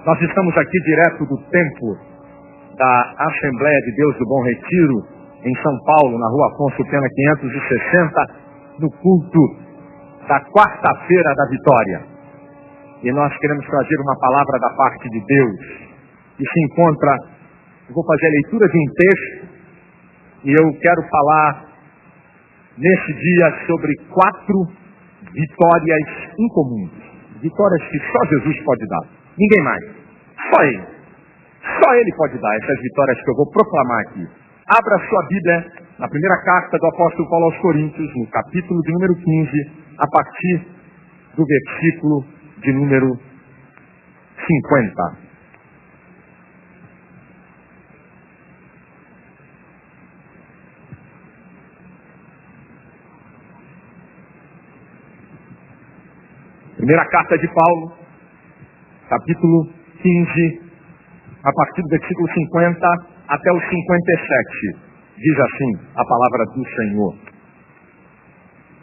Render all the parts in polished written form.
Nós estamos aqui direto do templo da Assembleia de Deus do Bom Retiro, em São Paulo, na Rua Afonso Pena 560, no culto da quarta-feira da Vitória. E nós queremos trazer uma palavra da parte de Deus, que se encontra, eu vou fazer a leitura de um texto, e eu quero falar nesse dia sobre 4 vitórias incomuns. Vitórias que só Jesus pode dar. Ninguém mais. Só Ele. Só Ele pode dar essas vitórias que eu vou proclamar aqui. Abra sua Bíblia na primeira carta do apóstolo Paulo aos Coríntios, no capítulo de número 15, a partir do versículo de número 50. Primeira carta de Paulo, capítulo 15, a partir do versículo 50 até o 57. Diz assim a palavra do Senhor.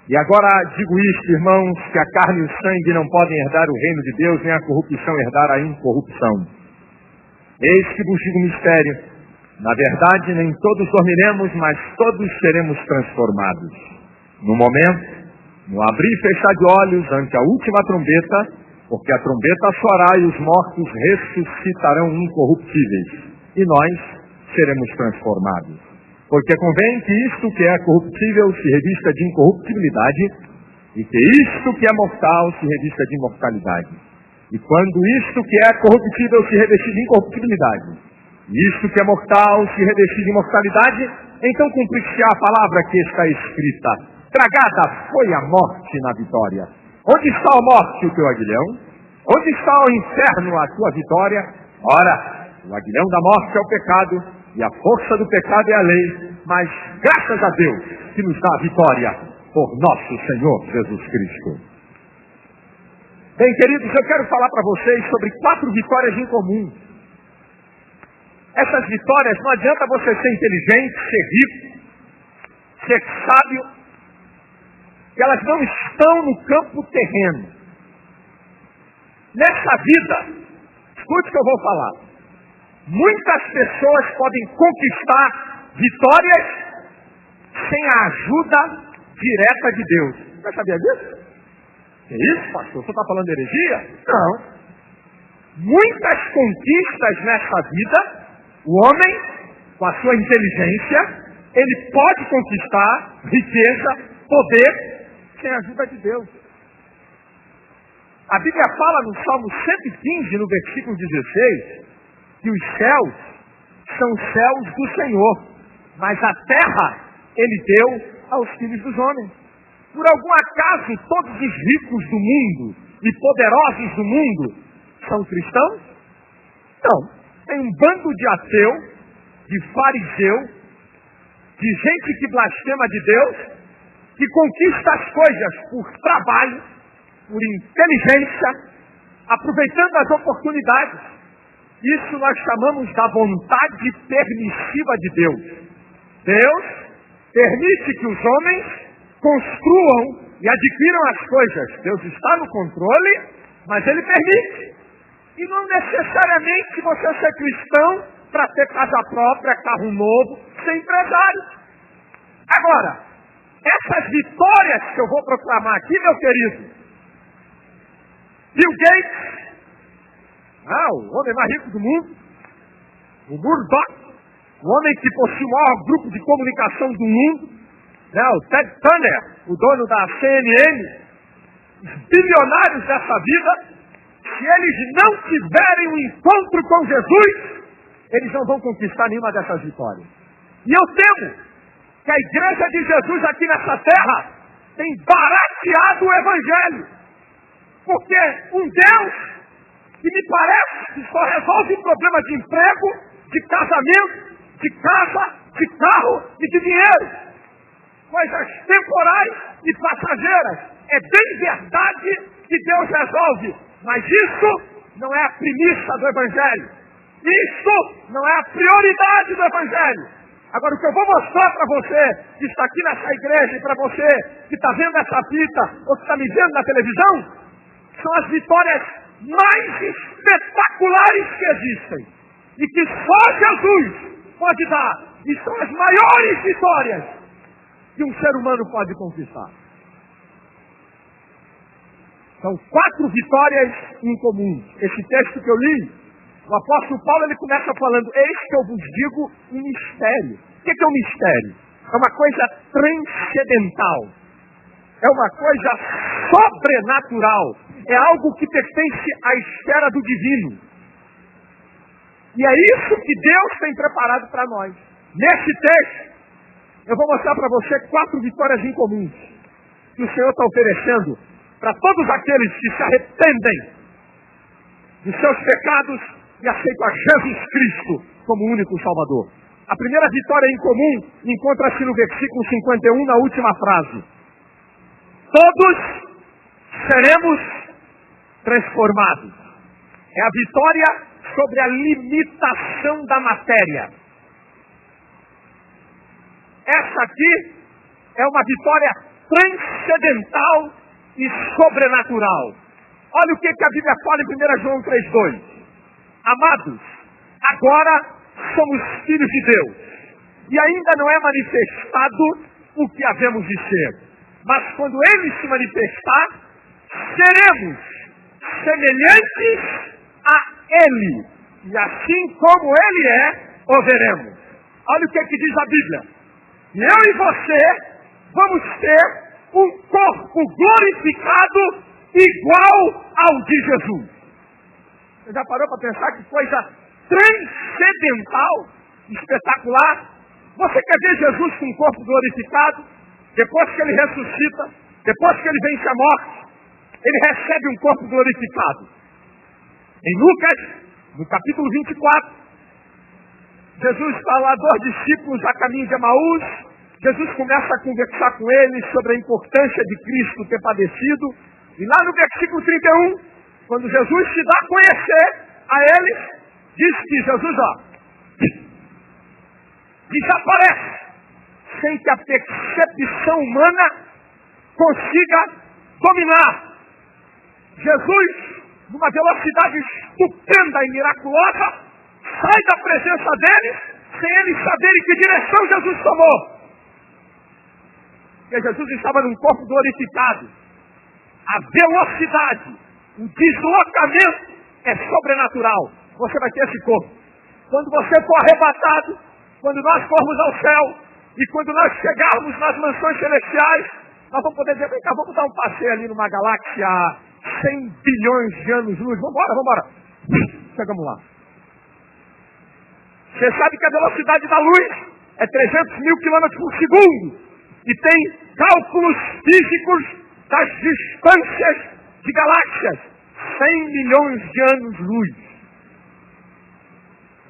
E agora digo isto, irmãos, que a carne e o sangue não podem herdar o reino de Deus, nem a corrupção herdar a incorrupção. Eis que vos digo um mistério. Na verdade, nem todos dormiremos, mas todos seremos transformados. No momento, no abrir e fechar de olhos ante a última trombeta, porque a trombeta soará e os mortos ressuscitarão incorruptíveis, e nós seremos transformados. Porque convém que isto que é corruptível se revista de incorruptibilidade, e que isto que é mortal se revista de imortalidade. E quando isto que é corruptível se revestir de incorruptibilidade, e isto que é mortal se revestir de imortalidade, então cumprir-se-á a palavra que está escrita: tragada foi a morte na vitória. Onde está a morte, o teu aguilhão? Onde está o inferno, a tua vitória? Ora, o aguilhão da morte é o pecado, e a força do pecado é a lei, mas graças a Deus que nos dá a vitória por nosso Senhor Jesus Cristo. Bem, queridos, eu quero falar para vocês sobre 4 vitórias em comum. Essas vitórias, não adianta você ser inteligente, ser rico, ser sábio, que elas não estão no campo terreno. Nessa vida, escute o que eu vou falar. Muitas pessoas podem conquistar vitórias sem a ajuda direta de Deus. Você sabia disso? Que isso, pastor? Você está falando de heresia? Não. Muitas conquistas nessa vida, o homem, com a sua inteligência, ele pode conquistar riqueza, poder, sem a ajuda de Deus. A Bíblia fala no Salmo 115, no versículo 16, que os céus são céus do Senhor, mas a terra Ele deu aos filhos dos homens. Por algum acaso todos os ricos do mundo e poderosos do mundo são cristãos? Não. Tem um bando de ateu, de fariseu, de gente que blasfema de Deus, que conquista as coisas por trabalho, por inteligência, aproveitando as oportunidades. Isso nós chamamos da vontade permissiva de Deus. Deus permite que os homens construam e adquiram as coisas. Deus está no controle, mas Ele permite. E não necessariamente você ser cristão para ter casa própria, carro novo, ser empresário. Agora, essas vitórias que eu vou proclamar aqui, meu querido, Bill Gates, o homem mais rico do mundo, o Murdoch, o homem que possui o maior grupo de comunicação do mundo, o Ted Turner, o dono da CNN, os bilionários dessa vida, se eles não tiverem um encontro com Jesus, eles não vão conquistar nenhuma dessas vitórias. E eu temo que a igreja de Jesus aqui nessa terra tem barateado o Evangelho. Porque um Deus que me parece que só resolve problema de emprego, de casamento, de casa, de carro e de dinheiro. Coisas temporais e passageiras. É bem verdade que Deus resolve, mas isso não é a premissa do Evangelho. Isso não é a prioridade do Evangelho. Agora, o que eu vou mostrar para você que está aqui nessa igreja e para você que está vendo essa fita ou que está me vendo na televisão, são as vitórias mais espetaculares que existem e que só Jesus pode dar. E são as maiores vitórias que um ser humano pode conquistar. São 4 vitórias incomuns. Esse texto que eu li, o apóstolo Paulo ele começa falando: eis que eu vos digo um mistério. O que é um mistério? É uma coisa transcendental. É uma coisa sobrenatural. É algo que pertence à esfera do divino. E é isso que Deus tem preparado para nós. Nesse texto, eu vou mostrar para você 4 vitórias incomuns que o Senhor está oferecendo para todos aqueles que se arrependem dos seus pecados e aceitam a Jesus Cristo como único Salvador. A primeira vitória incomum encontra-se no versículo 51, na última frase. Todos seremos transformados. É a vitória sobre a limitação da matéria. Essa aqui é uma vitória transcendental e sobrenatural. Olha o que a Bíblia fala em 1 João 3,2. Amados, agora somos filhos de Deus. E ainda não é manifestado o que havemos de ser. Mas quando Ele se manifestar, seremos semelhantes a Ele. E assim como Ele é, o veremos. Olha o que diz a Bíblia. Eu e você vamos ter um corpo glorificado igual ao de Jesus. Você já parou para pensar que coisa transcendental, espetacular? Você quer ver Jesus com um corpo glorificado? Depois que Ele ressuscita, depois que Ele vence a morte, Ele recebe um corpo glorificado. Em Lucas, no capítulo 24, Jesus está lá, 2 discípulos a caminho de Emaús. Jesus começa a conversar com eles sobre a importância de Cristo ter padecido. E lá no versículo 31, quando Jesus se dá a conhecer a eles, diz que Jesus, desaparece sem que a percepção humana consiga dominar. Jesus, numa velocidade estupenda e miraculosa, sai da presença deles, sem eles saberem que direção Jesus tomou. Porque Jesus estava num corpo glorificado. A velocidade, o deslocamento é sobrenatural. Você vai ter esse corpo. Quando você for arrebatado, quando nós formos ao céu, e quando nós chegarmos nas mansões celestiais, nós vamos poder dizer: vem cá, vamos dar um passeio ali numa galáxia a 100 bilhões de anos-luz. Vambora. Chegamos lá. Você sabe que a velocidade da luz é 300 mil quilômetros por segundo. E tem cálculos físicos das distâncias de galáxias. 100 milhões de anos-luz.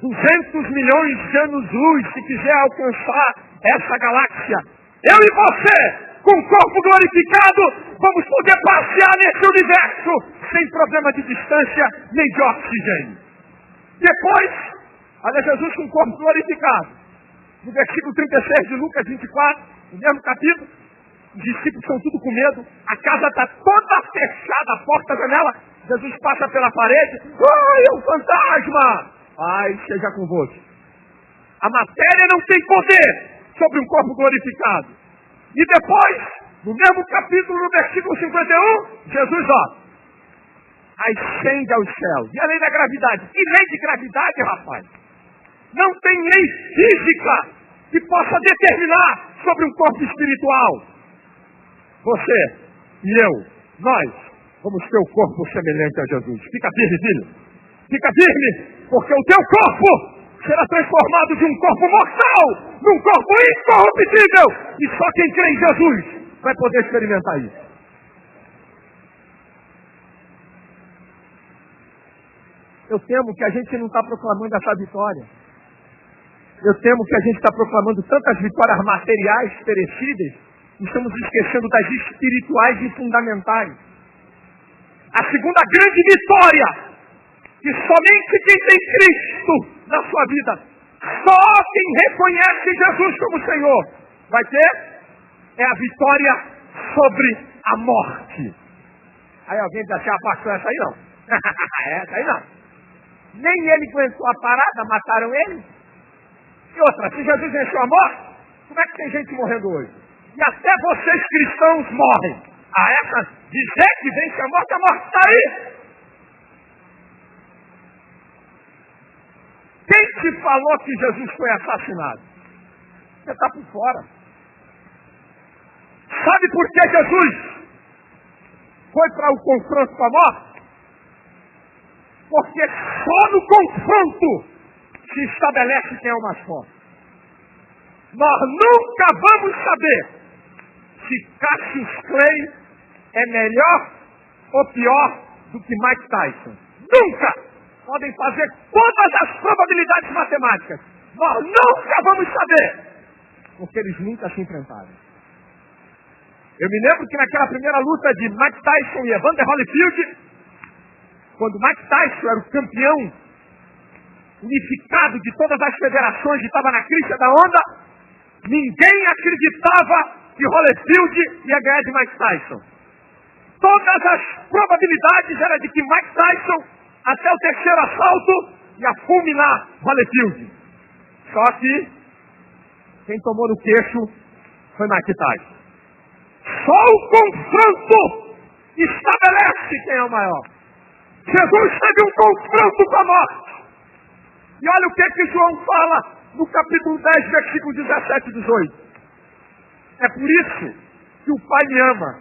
200 milhões de anos-luz, se quiser alcançar essa galáxia. Eu e você, com o corpo glorificado, vamos poder passear nesse universo sem problema de distância nem de oxigênio. Depois, olha Jesus com o corpo glorificado. No versículo 36 de Lucas 24, no mesmo capítulo, os discípulos estão tudo com medo, a casa está toda fechada, a porta, a janela. Jesus passa pela parede: ai, é um fantasma! Ai, seja convosco. A matéria não tem poder sobre um corpo glorificado. E depois, no mesmo capítulo, no versículo 51, Jesus, ascende aos céus. E a lei da gravidade? Que lei de gravidade, rapaz? Não tem lei física que possa determinar sobre um corpo espiritual. Você e eu, nós, vamos ter o corpo semelhante a Jesus. Fica firme, filho. Fica firme, porque o teu corpo será transformado de um corpo mortal num corpo incorruptível. E só quem crê em Jesus vai poder experimentar isso. Eu temo que a gente não está proclamando essa vitória. Eu temo que a gente está proclamando tantas vitórias materiais perecíveis e estamos esquecendo das espirituais e fundamentais. A segunda grande vitória, que somente quem tem Cristo na sua vida, só quem reconhece Jesus como Senhor, vai ter, é a vitória sobre a morte. Aí alguém diz assim: pastor, essa aí não. Aí não. Nem ele aguentou a parada, mataram ele. E outra, se Jesus venceu a morte, como é que tem gente morrendo hoje? E até vocês cristãos morrem. Essa dizer que vence a morte está aí. Quem te falou que Jesus foi assassinado? Você está por fora. Sabe por que Jesus foi para o confronto com a morte? Porque só no confronto se estabelece quem é o mais forte. Nós nunca vamos saber se Cassius Clay é melhor ou pior do que Mike Tyson. Nunca! Podem fazer todas as probabilidades matemáticas. Nós nunca vamos saber. Porque eles nunca se enfrentaram. Eu me lembro que naquela primeira luta de Mike Tyson e Evander Holyfield, quando Mike Tyson era o campeão unificado de todas as federações e estava na crista da onda, ninguém acreditava que Holyfield ia ganhar de Mike Tyson. Todas as probabilidades eram de que Mike Tyson, até o terceiro assalto, ia fulminar Holyfield. Só que quem tomou no queixo foi Mike Tyson. Só o confronto estabelece quem é o maior. Jesus teve um confronto com a morte. E olha o que João fala no capítulo 10, versículo 17 e 18. É por isso que o Pai me ama,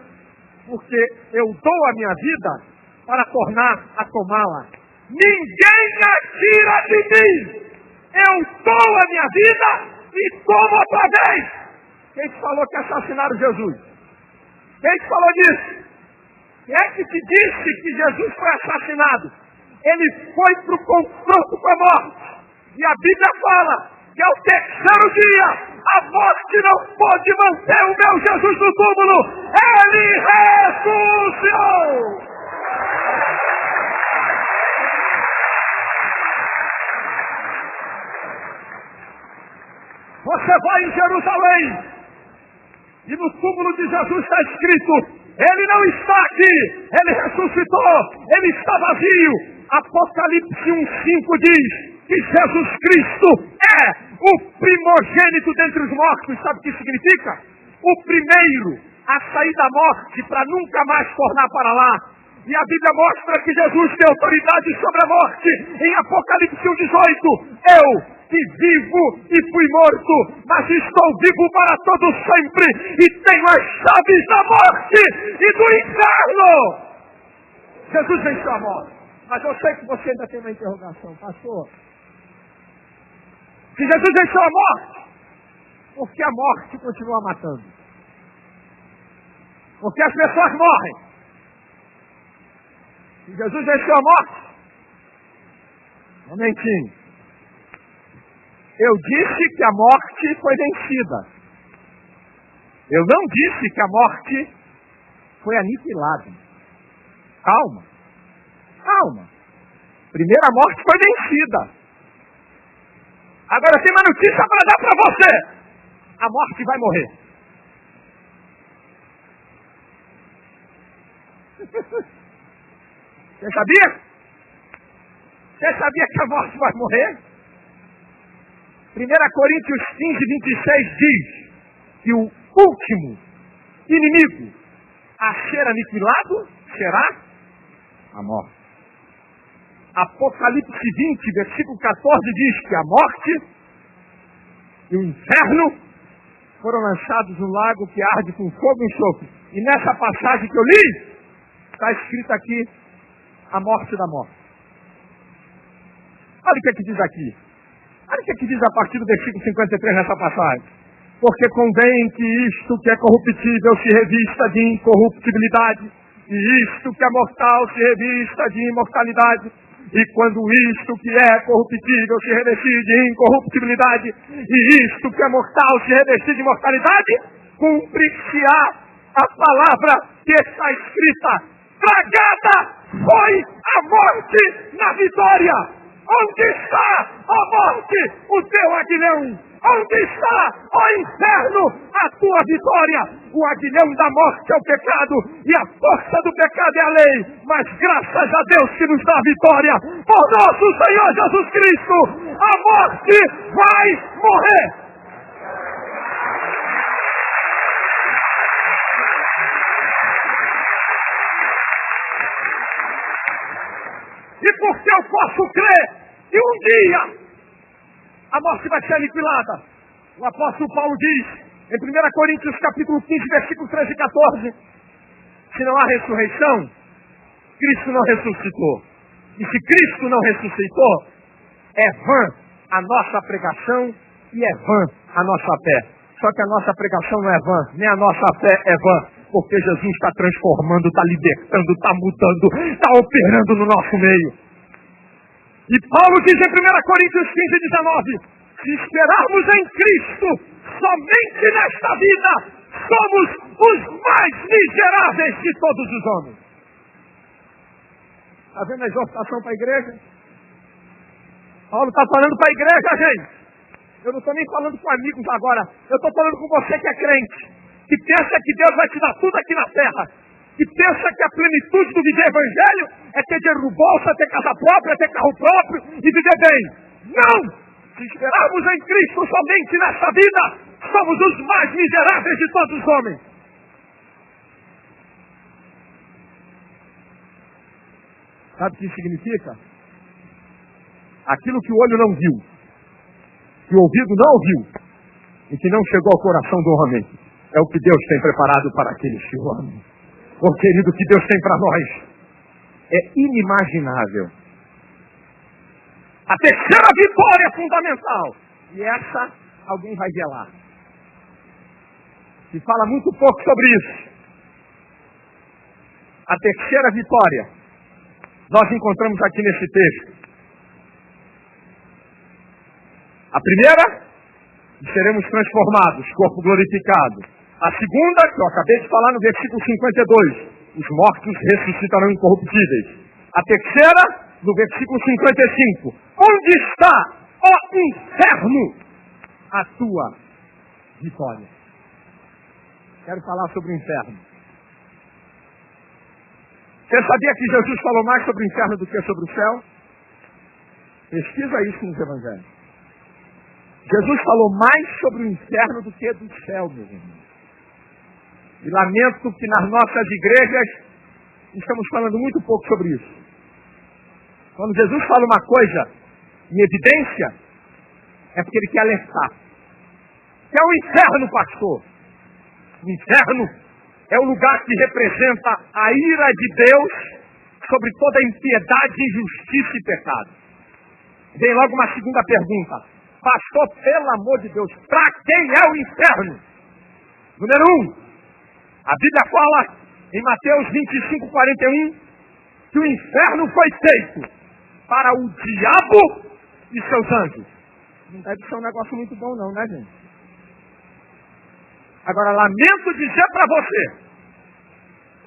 porque eu dou a minha vida para tornar a tomá-la. Ninguém a tira de mim. Eu dou a minha vida e tomo outra vez. Quem te falou que assassinaram Jesus? Quem te falou disso? Quem é que te disse que Jesus foi assassinado? Ele foi para o confronto com a morte. E a Bíblia fala que ao terceiro dia a morte não pôde manter o meu Jesus no túmulo. Ele ressuscitou. Você vai em Jerusalém e no túmulo de Jesus está escrito: Ele não está aqui, Ele ressuscitou, Ele está vazio. Apocalipse 1:5 diz que Jesus Cristo é o primogênito dentre os mortos. Sabe o que significa? O primeiro a sair da morte para nunca mais tornar para lá. E a Bíblia mostra que Jesus tem autoridade sobre a morte. Em Apocalipse 1:18, eu que vivo e fui morto, mas estou vivo para todo sempre e tenho as chaves da morte e do inferno. Jesus venceu a morte. Mas eu sei que você ainda tem uma interrogação, pastor. Se Jesus venceu a morte, por que a morte continua matando? Porque as pessoas morrem. Se Jesus venceu a morte, momentinho. Eu disse que a morte foi vencida. Eu não disse que a morte foi aniquilada. Calma. Calma. Primeiro a morte foi vencida. Agora tem uma notícia para dar para você. A morte vai morrer. Você sabia? Você sabia que a morte vai morrer? 1 Coríntios 15:26 diz que o último inimigo a ser aniquilado será a morte. Apocalipse 20, versículo 14 diz que a morte e o inferno foram lançados no lago que arde com fogo e enxofre. E nessa passagem que eu li, está escrito aqui a morte da morte. Olha o que é que diz aqui. Olha o que é que diz a partir do versículo 53 nessa passagem. Porque convém que isto que é corruptível se revista de incorruptibilidade, e isto que é mortal se revista de imortalidade. E quando isto que é corruptível se revestir de incorruptibilidade, e isto que é mortal se revestir de imortalidade, cumprir-se-á a palavra que está escrita: tragada foi a morte na vitória. Onde está, ó morte, o teu aguilhão? Onde está, ó inferno, a tua vitória? O aguilhão da morte é o pecado e a força do pecado é a lei. Mas graças a Deus que nos dá a vitória por nosso Senhor Jesus Cristo. A morte vai morrer. E porque eu posso crer que um dia a morte vai ser aniquilada, o apóstolo Paulo diz, em 1 Coríntios capítulo 15, versículos 13 e 14, se não há ressurreição, Cristo não ressuscitou. E se Cristo não ressuscitou, é vã a nossa pregação e é vã a nossa fé. Só que a nossa pregação não é vã, nem a nossa fé é vã, porque Jesus está transformando, está libertando, está mudando, está operando no nosso meio. E Paulo diz em 1 Coríntios 15, 19, se esperarmos em Cristo somente nesta vida, somos os mais miseráveis de todos os homens. Está vendo a exortação para a igreja? Paulo está falando para a igreja, gente. Eu não estou nem falando com amigos agora. Eu estou falando com você que é crente, que pensa que Deus vai te dar tudo aqui na terra, que pensa que a plenitude do viver evangelho é ter dinheiro no bolso, é ter casa própria, é ter carro próprio e viver bem. Não! Se esperarmos em Cristo somente nesta vida, somos os mais miseráveis de todos os homens. Sabe o que isso significa? Aquilo que o olho não viu, que o ouvido não ouviu e que não chegou ao coração do homem, é o que Deus tem preparado para aqueles que o amam. Oh, querido, o que Deus tem para nós é inimaginável. A terceira vitória é fundamental. E essa alguém vai velar. Se fala muito pouco sobre isso. A terceira vitória nós encontramos aqui nesse texto. A primeira, seremos transformados, corpo glorificado. A segunda, que eu acabei de falar no versículo 52, os mortos ressuscitarão incorruptíveis. A terceira, no versículo 55, onde está, ó inferno, a tua vitória? Quero falar sobre o inferno. Você sabia que Jesus falou mais sobre o inferno do que sobre o céu? Pesquisa isso nos evangelhos. Jesus falou mais sobre o inferno do que do céu, meus irmãos. E lamento que nas nossas igrejas estamos falando muito pouco sobre isso. Quando Jesus fala uma coisa em evidência, é porque ele quer alertar. Que é o inferno, pastor. O inferno é o lugar que representa a ira de Deus sobre toda a impiedade, injustiça e pecado. Vem logo uma segunda pergunta. Pastor, pelo amor de Deus, para quem é o inferno? Número 1. A Bíblia fala em Mateus 25, 41, que o inferno foi feito para o diabo e seus anjos. Não deve ser um negócio muito bom não, né, gente? Agora, lamento dizer para você,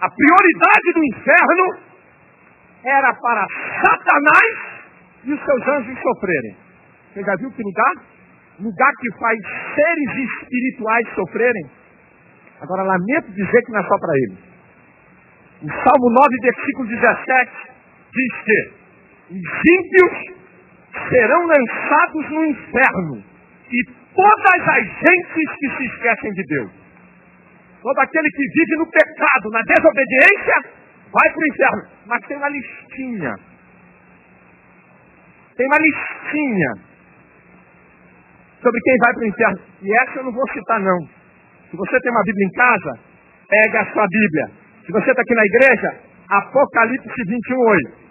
a prioridade do inferno era para Satanás e os seus anjos sofrerem. Você já viu que lugar? Lugar que faz seres espirituais sofrerem. Agora, lamento dizer que não é só para eles. O Salmo 9, versículo 17, diz que os ímpios serão lançados no inferno e todas as gentes que se esquecem de Deus. Todo aquele que vive no pecado, na desobediência, vai para o inferno. Mas tem uma listinha. Tem uma listinha sobre quem vai para o inferno. E essa eu não vou citar, não. Se você tem uma Bíblia em casa, pega a sua Bíblia. Se você está aqui na igreja, Apocalipse 21:8.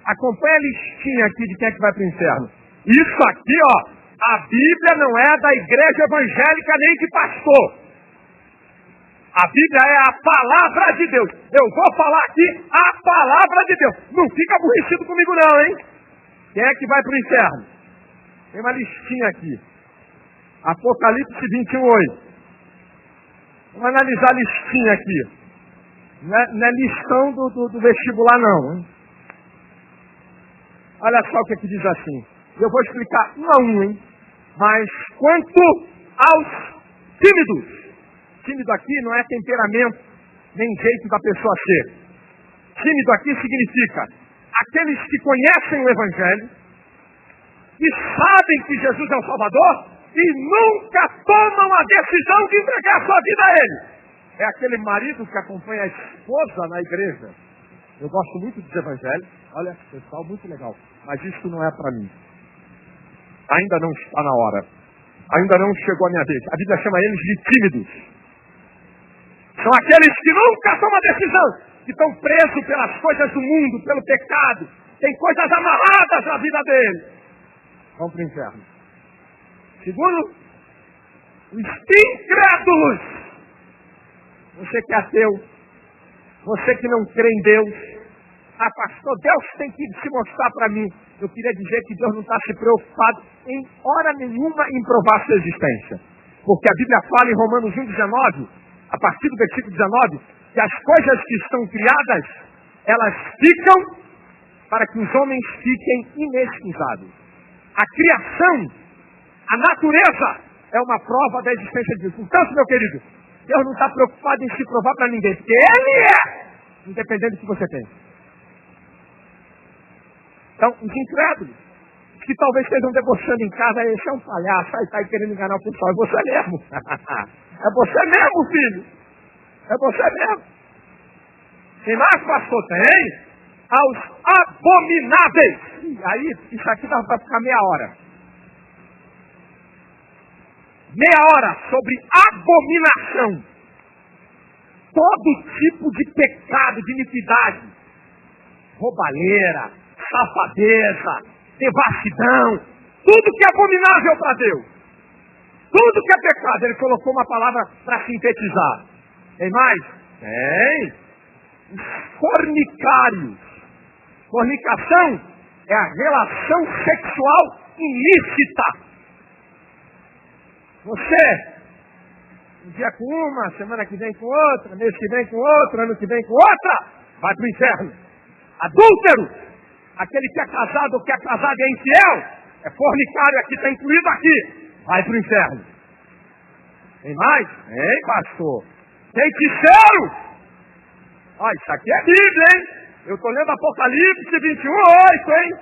Acompanha a listinha aqui de quem é que vai para o inferno. Isso aqui, ó, a Bíblia não é da igreja evangélica nem de pastor. A Bíblia é a palavra de Deus. Eu vou falar aqui a palavra de Deus. Não fica aborrecido comigo não, hein? Quem é que vai para o inferno? Tem uma listinha aqui. Apocalipse 21:8. Vamos analisar a listinha aqui. Não é listão do vestibular não, hein? Olha só o que diz assim. Eu vou explicar um a um, hein? Mas quanto aos tímidos, tímido aqui não é temperamento, nem jeito da pessoa ser. Tímido aqui significa aqueles que conhecem o Evangelho e sabem que Jesus é o Salvador e nunca tomam a decisão de entregar sua vida a Ele. É aquele marido que acompanha a esposa na igreja. Eu gosto muito dos evangelhos. Olha, pessoal, muito legal. Mas isso não é para mim. Ainda não está na hora. Ainda não chegou a minha vez. A Bíblia chama eles de tímidos. São aqueles que nunca tomam a decisão, que estão presos pelas coisas do mundo, pelo pecado. Tem coisas amarradas na vida deles. Vão para o inferno. Segundo, os incrédulos. Você que é ateu, você que não crê em Deus. Ah, pastor, Deus tem que se mostrar para mim. Eu queria dizer que Deus não está se preocupado em hora nenhuma em provar sua existência. Porque a Bíblia fala em Romanos 1,19, a partir do versículo 19, que as coisas que estão criadas, elas ficam para que os homens fiquem inescusáveis. A criação, a natureza, é uma prova da existência de Deus. Portanto, meu querido, Deus não está preocupado em se provar para ninguém, porque Ele é, independente do que você tem. Então, os incrédulos, que talvez estejam debochando em casa, esse é um palhaço, aí está querendo enganar o pessoal, é você mesmo. É você mesmo, filho. É você mesmo. Tem mais, pastor? Tem. Aos abomináveis. E aí, isso aqui dá para ficar meia hora. Meia hora sobre abominação. Todo tipo de pecado, de iniquidade. Roubalheira, safadeza, devassidão. Tudo que é abominável para Deus. Tudo que é pecado. Ele colocou uma palavra para sintetizar. Tem mais? Tem. Fornicários. Fornicação é a relação sexual ilícita. Você, um dia com uma, semana que vem com outra, mês que vem com outra, ano que vem com outra, vai para o inferno. Adúltero, aquele que é casado ou que é casado e é infiel, é fornicário, aqui está incluído aqui, vai para o inferno. Tem mais? Tem, pastor. Feiticeiro! Ó, isso aqui é Bíblia, hein? Eu estou lendo Apocalipse 21:8, hein?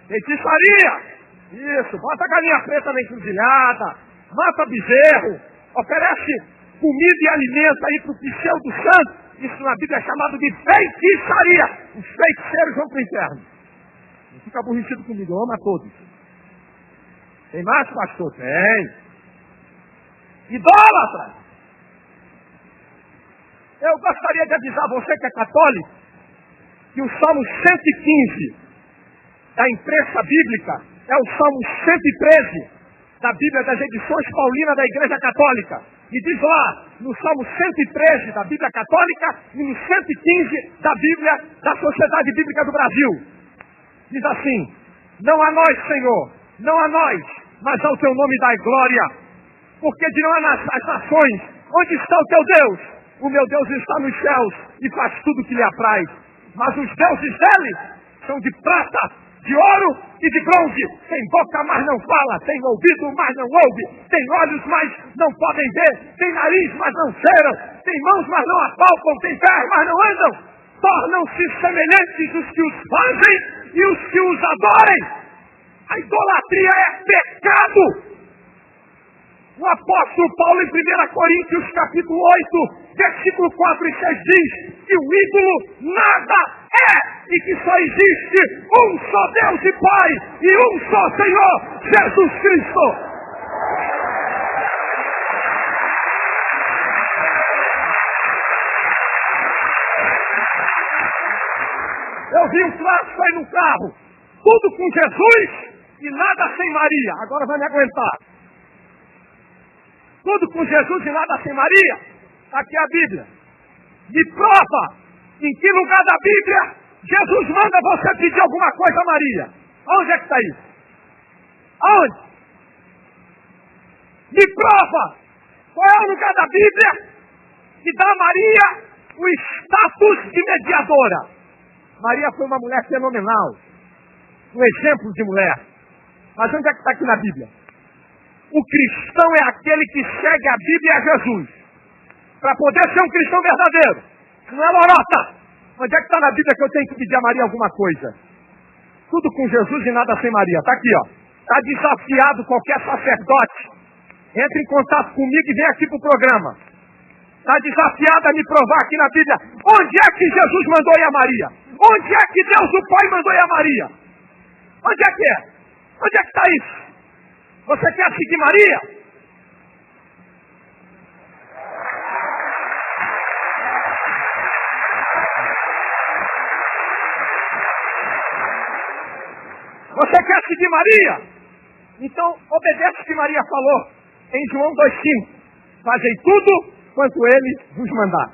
Feitiçaria! Isso, bota a galinha preta na encruzilhada, mata bezerro, oferece comida e alimento aí para o pseudo santo. Isso na Bíblia é chamado de feitiçaria. Os feiticeiros vão para o inferno. Não fica aborrecido comigo, eu amo a todos. Tem mais, pastor? Tem. Idólatra! Eu gostaria de avisar você que é católico, que o Salmo 115 da imprensa bíblica é o Salmo 113 da Bíblia das Edições Paulinas da Igreja Católica. E diz lá, no Salmo 113 da Bíblia Católica e no 115 da Bíblia da Sociedade Bíblica do Brasil. Diz assim: não a nós, Senhor, não a nós, mas ao teu nome dai glória, porque dirão as nações: onde está o teu Deus? O meu Deus está nos céus e faz tudo o que lhe apraz. Mas os deuses dele são de prata, de ouro e de bronze. Tem boca, mas não fala. Tem ouvido, mas não ouve. Tem olhos, mas não podem ver. Tem nariz, mas não cheiram. Tem mãos, mas não apalpam. Tem pés, mas não andam. Tornam-se semelhantes os que os fazem e os que os adorem. A idolatria é pecado. O apóstolo Paulo, em 1 Coríntios, capítulo 8, versículo 4 e 6, diz que o ídolo nada é e que só existe um só Deus e Pai e um só Senhor, Jesus Cristo. Eu vi um clássico aí no carro, tudo com Jesus e nada sem Maria. Agora vai me aguentar. Tudo com Jesus e nada sem Maria. Aqui é a Bíblia. Me prova em que lugar da Bíblia Jesus manda você pedir alguma coisa a Maria. Onde é que está isso? Aonde? Me prova qual é o lugar da Bíblia que dá a Maria o status de mediadora. Maria foi uma mulher fenomenal. Um exemplo de mulher. Mas onde é que está aqui na Bíblia? O cristão é aquele que segue a Bíblia e a Jesus. Para poder ser um cristão verdadeiro. Não é lorota. Onde é que está na Bíblia que eu tenho que pedir a Maria alguma coisa? Tudo com Jesus e nada sem Maria. Está aqui, ó. Está desafiado qualquer sacerdote. Entre em contato comigo e vem aqui para o programa. Está desafiado a me provar aqui na Bíblia. Onde é que Jesus mandou ir a Maria? Onde é que Deus o Pai mandou ir a Maria? Onde é que é? Onde é que está isso? Você quer seguir Maria? Você quer seguir Maria? Então obedece o que Maria falou em João 2,5. Fazei tudo quanto ele vos mandar.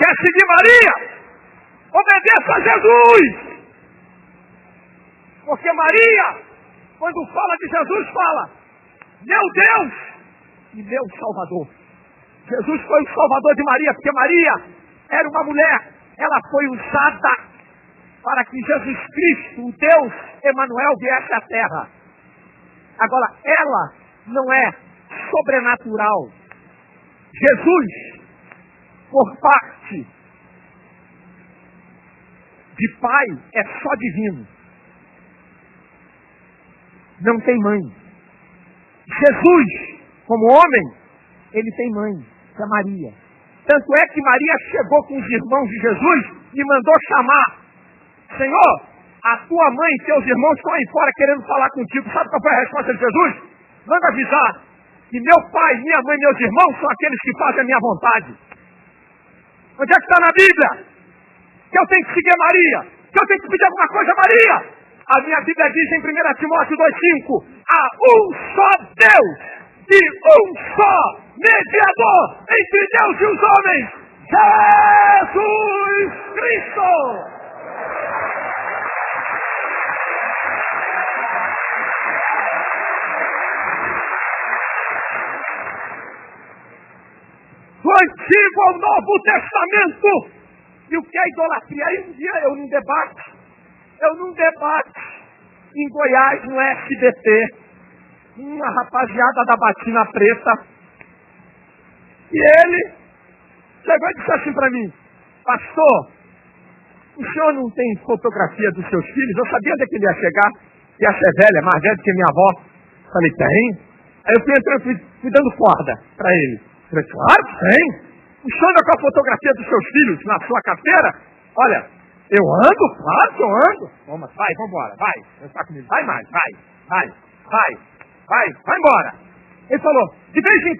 Quer seguir Maria? Obedeça a Jesus. Porque Maria, quando fala de Jesus, fala: meu Deus e meu Salvador. Jesus foi o Salvador de Maria, porque Maria era uma mulher. Ela foi usada para que Jesus Cristo, o Deus Emanuel, viesse à terra. Agora, ela não é sobrenatural. Jesus, por parte de pai, é só divino. Não tem mãe. Jesus, como homem, ele tem mãe, que é Maria. Tanto é que Maria chegou com os irmãos de Jesus e mandou chamar: Senhor, a tua mãe e teus irmãos estão aí fora querendo falar contigo. Sabe qual foi a resposta de Jesus? Manda avisar que meu pai, minha mãe e meus irmãos são aqueles que fazem a minha vontade. Onde é que está na Bíblia? Que eu tenho que seguir Maria? Que eu tenho que pedir alguma coisa a Maria? A minha Bíblia diz em 1 Timóteo 2,5: há um só Deus e um só mediador entre Deus e os homens, Jesus Cristo. Do Antigo ao Novo Testamento. E o que é idolatria? Aí um dia eu num debate em Goiás, no SBT, uma rapaziada da Batina Preta, e ele chegou e disse assim para mim: pastor, o senhor não tem fotografia dos seus filhos? Eu sabia onde é que ele ia chegar, ia ser velha, mais velha do que minha avó. Falei: tem? Aí eu fui dando corda para ele. Falei: claro que tem. O senhor anda com a fotografia dos seus filhos na sua carteira? Olha, eu ando, claro que eu ando. Vamos, vai, vambora, vai. Está comigo, vai mais, vai embora. Ele falou: de vez em